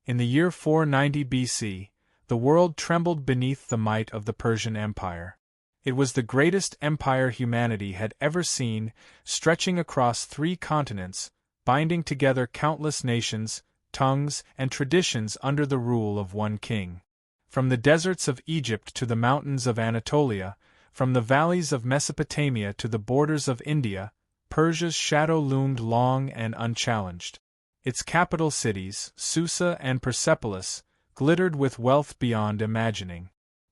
In the year 490 BC, the world trembled beneath the might of the Persian Empire. It was the greatest empire humanity had ever seen, stretching across 3 continents, binding together countless nations, tongues, and traditions under the rule of one king. From the deserts of Egypt to the mountains of Anatolia, from the valleys of Mesopotamia to the borders of India, Persia's shadow loomed long and unchallenged. Its capital cities, Susa and Persepolis, glittered with wealth beyond imagining.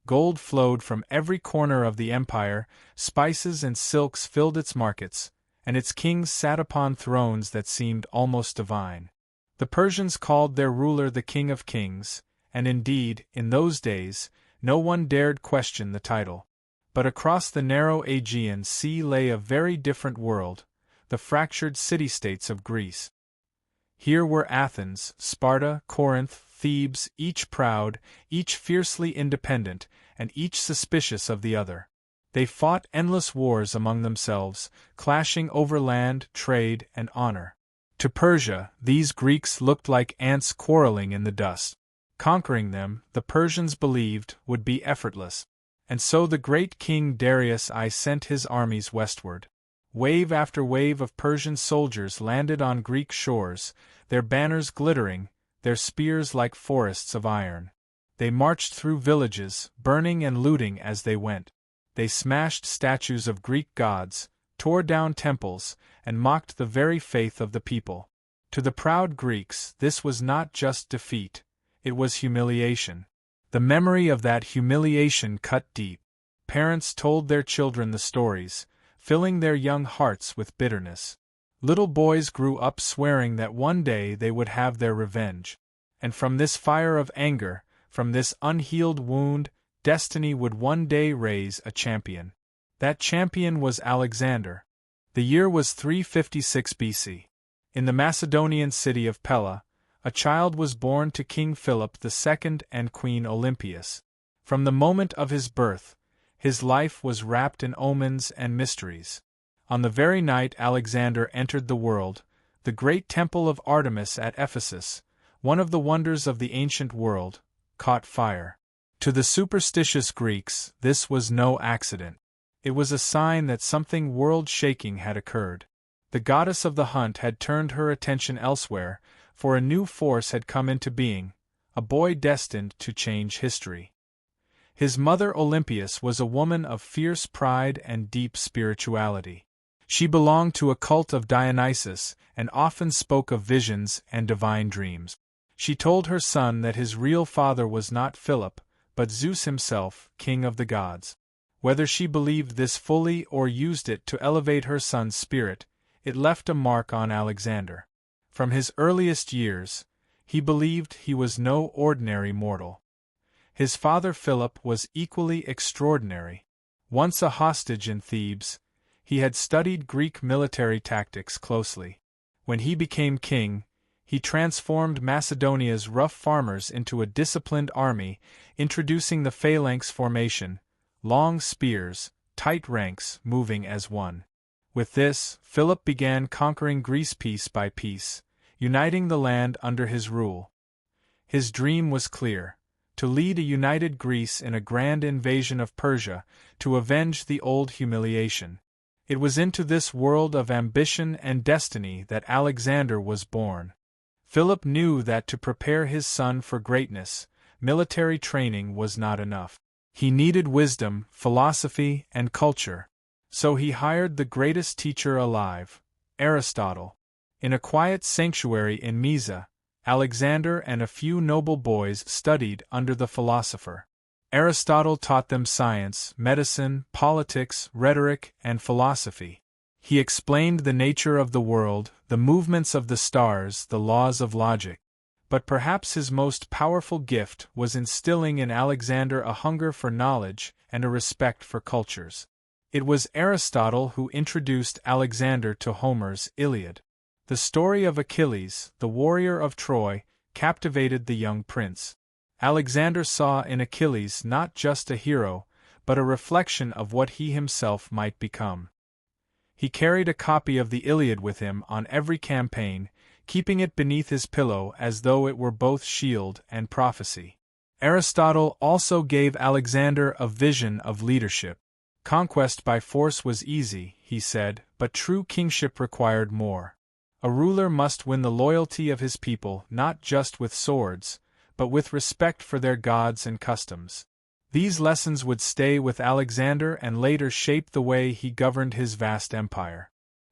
Gold flowed from every corner of the empire, spices and silks filled its markets, and its kings sat upon thrones that seemed almost divine. The Persians called their ruler the King of Kings, and indeed, in those days, no one dared question the title. But across the narrow Aegean Sea lay a very different world, the fractured city-states of Greece. Here were Athens, Sparta, Corinth, Thebes, each proud, each fiercely independent, and each suspicious of the other. They fought endless wars among themselves, clashing over land, trade, and honor. To Persia, these Greeks looked like ants quarreling in the dust. Conquering them, the Persians believed, would be effortless. And so the great king Darius I sent his armies westward. Wave after wave of Persian soldiers landed on Greek shores, their banners glittering, their spears like forests of iron. They marched through villages, burning and looting as they went. They smashed statues of Greek gods, tore down temples, and mocked the very faith of the people. To the proud Greeks, this was not just defeat, it was humiliation. The memory of that humiliation cut deep. Parents told their children the stories, filling their young hearts with bitterness. Little boys grew up swearing that one day they would have their revenge. And from this fire of anger, from this unhealed wound, destiny would one day raise a champion. That champion was Alexander. The year was 356 BC. In the Macedonian city of Pella, a child was born to King Philip II and Queen Olympias. From the moment of his birth, his life was wrapped in omens and mysteries. On the very night Alexander entered the world, the great temple of Artemis at Ephesus, one of the wonders of the ancient world, caught fire. To the superstitious Greeks, this was no accident. It was a sign that something world-shaking had occurred. The goddess of the hunt had turned her attention elsewhere, for a new force had come into being, a boy destined to change history. His mother Olympias was a woman of fierce pride and deep spirituality. She belonged to a cult of Dionysus and often spoke of visions and divine dreams. She told her son that his real father was not Philip, but Zeus himself, king of the gods. Whether she believed this fully or used it to elevate her son's spirit, it left a mark on Alexander. From his earliest years, he believed he was no ordinary mortal. His father Philip was equally extraordinary. Once a hostage in Thebes, he had studied Greek military tactics closely. When he became king, he transformed Macedonia's rough farmers into a disciplined army, introducing the phalanx formation, long spears, tight ranks moving as one. With this, Philip began conquering Greece piece by piece, uniting the land under his rule. His dream was clear: to lead a united Greece in a grand invasion of Persia, to avenge the old humiliation. It was into this world of ambition and destiny that Alexander was born. Philip knew that to prepare his son for greatness, military training was not enough. He needed wisdom, philosophy, and culture. So he hired the greatest teacher alive, Aristotle. In a quiet sanctuary in Mysa, Alexander and a few noble boys studied under the philosopher. Aristotle taught them science, medicine, politics, rhetoric, and philosophy. He explained the nature of the world, the movements of the stars, the laws of logic. But perhaps his most powerful gift was instilling in Alexander a hunger for knowledge and a respect for cultures. It was Aristotle who introduced Alexander to Homer's Iliad. The story of Achilles, the warrior of Troy, captivated the young prince. Alexander saw in Achilles not just a hero, but a reflection of what he himself might become. He carried a copy of the Iliad with him on every campaign, keeping it beneath his pillow as though it were both shield and prophecy. Aristotle also gave Alexander a vision of leadership. Conquest by force was easy, he said, but true kingship required more. A ruler must win the loyalty of his people not just with swords, but with respect for their gods and customs. These lessons would stay with Alexander and later shape the way he governed his vast empire.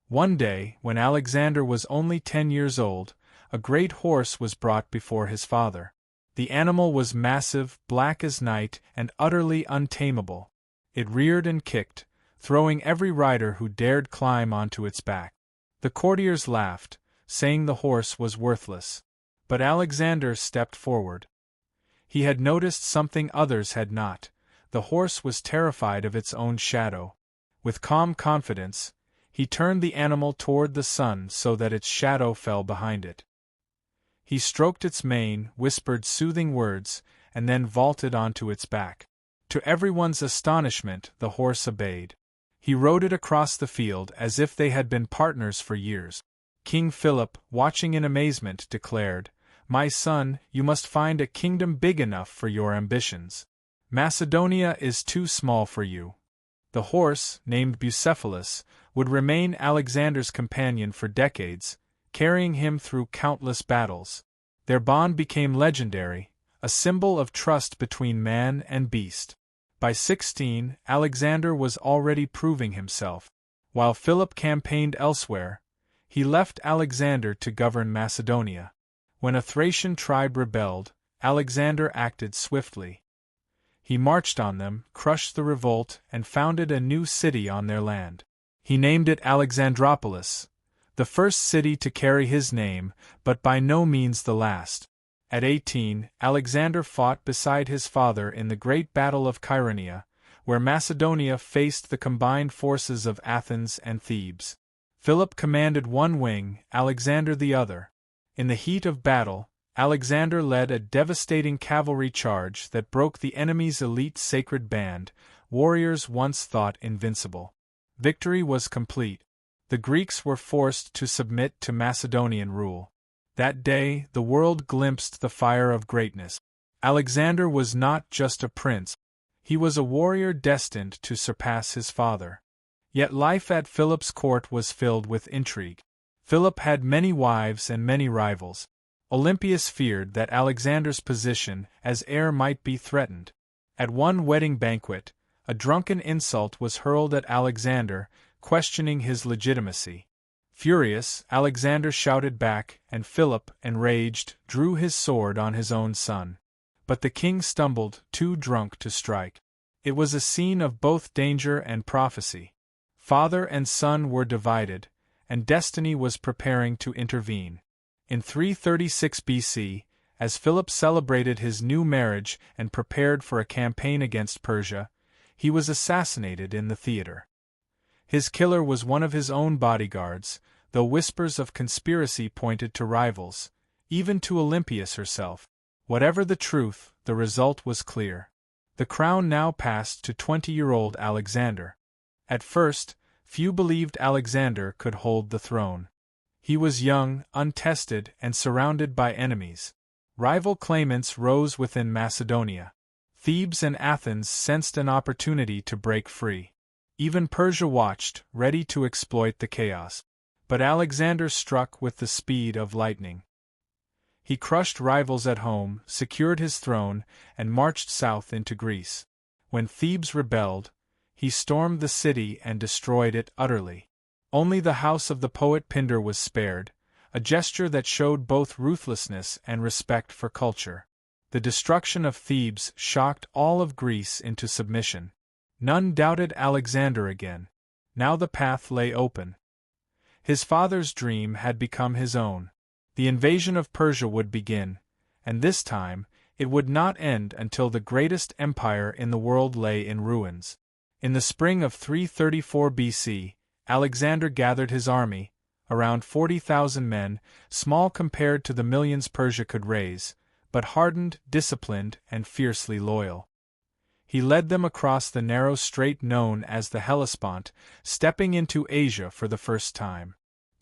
One day, when Alexander was only 10 years old, a great horse was brought before his father. The animal was massive, black as night, and utterly untamable. It reared and kicked, throwing every rider who dared climb onto its back. The courtiers laughed, saying the horse was worthless. But Alexander stepped forward. He had noticed something others had not. The horse was terrified of its own shadow. With calm confidence, he turned the animal toward the sun so that its shadow fell behind it. He stroked its mane, whispered soothing words, and then vaulted onto its back. To everyone's astonishment, the horse obeyed. He rode it across the field as if they had been partners for years. King Philip, watching in amazement, declared, "My son, you must find a kingdom big enough for your ambitions. Macedonia is too small for you." The horse, named Bucephalus, would remain Alexander's companion for decades, carrying him through countless battles. Their bond became legendary, a symbol of trust between man and beast. By 16, Alexander was already proving himself. While Philip campaigned elsewhere, he left Alexander to govern Macedonia. When a Thracian tribe rebelled, Alexander acted swiftly. He marched on them, crushed the revolt, and founded a new city on their land. He named it Alexandropolis, the first city to carry his name, but by no means the last. At 18, Alexander fought beside his father in the Great Battle of Chaeronea, where Macedonia faced the combined forces of Athens and Thebes. Philip commanded one wing, Alexander the other. In the heat of battle, Alexander led a devastating cavalry charge that broke the enemy's elite sacred band, warriors once thought invincible. Victory was complete. The Greeks were forced to submit to Macedonian rule. That day, the world glimpsed the fire of greatness. Alexander was not just a prince. He was a warrior destined to surpass his father. Yet life at Philip's court was filled with intrigue. Philip had many wives and many rivals. Olympias feared that Alexander's position as heir might be threatened. At one wedding banquet, a drunken insult was hurled at Alexander, questioning his legitimacy. Furious, Alexander shouted back, and Philip, enraged, drew his sword on his own son. But the king stumbled, too drunk to strike. It was a scene of both danger and prophecy. Father and son were divided, and destiny was preparing to intervene. In 336 BC, as Philip celebrated his new marriage and prepared for a campaign against Persia, he was assassinated in the theater. His killer was one of his own bodyguards, though whispers of conspiracy pointed to rivals, even to Olympias herself. Whatever the truth, the result was clear. The crown now passed to 20-year-old Alexander. At first, few believed Alexander could hold the throne. He was young, untested, and surrounded by enemies. Rival claimants rose within Macedonia. Thebes and Athens sensed an opportunity to break free. Even Persia watched, ready to exploit the chaos. But Alexander struck with the speed of lightning. He crushed rivals at home, secured his throne, and marched south into Greece. When Thebes rebelled, he stormed the city and destroyed it utterly. Only the house of the poet Pindar was spared, a gesture that showed both ruthlessness and respect for culture. The destruction of Thebes shocked all of Greece into submission. None doubted Alexander again. Now the path lay open. His father's dream had become his own. The invasion of Persia would begin, and this time, it would not end until the greatest empire in the world lay in ruins. In the spring of 334 BC, Alexander gathered his army, around 40,000 men, small compared to the millions Persia could raise, but hardened, disciplined, and fiercely loyal. He led them across the narrow strait known as the Hellespont, stepping into Asia for the first time.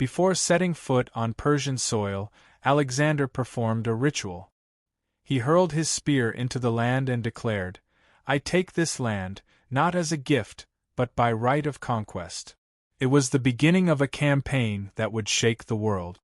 Before setting foot on Persian soil, Alexander performed a ritual. He hurled his spear into the land and declared, "I take this land, not as a gift, but by right of conquest." It was the beginning of a campaign that would shake the world.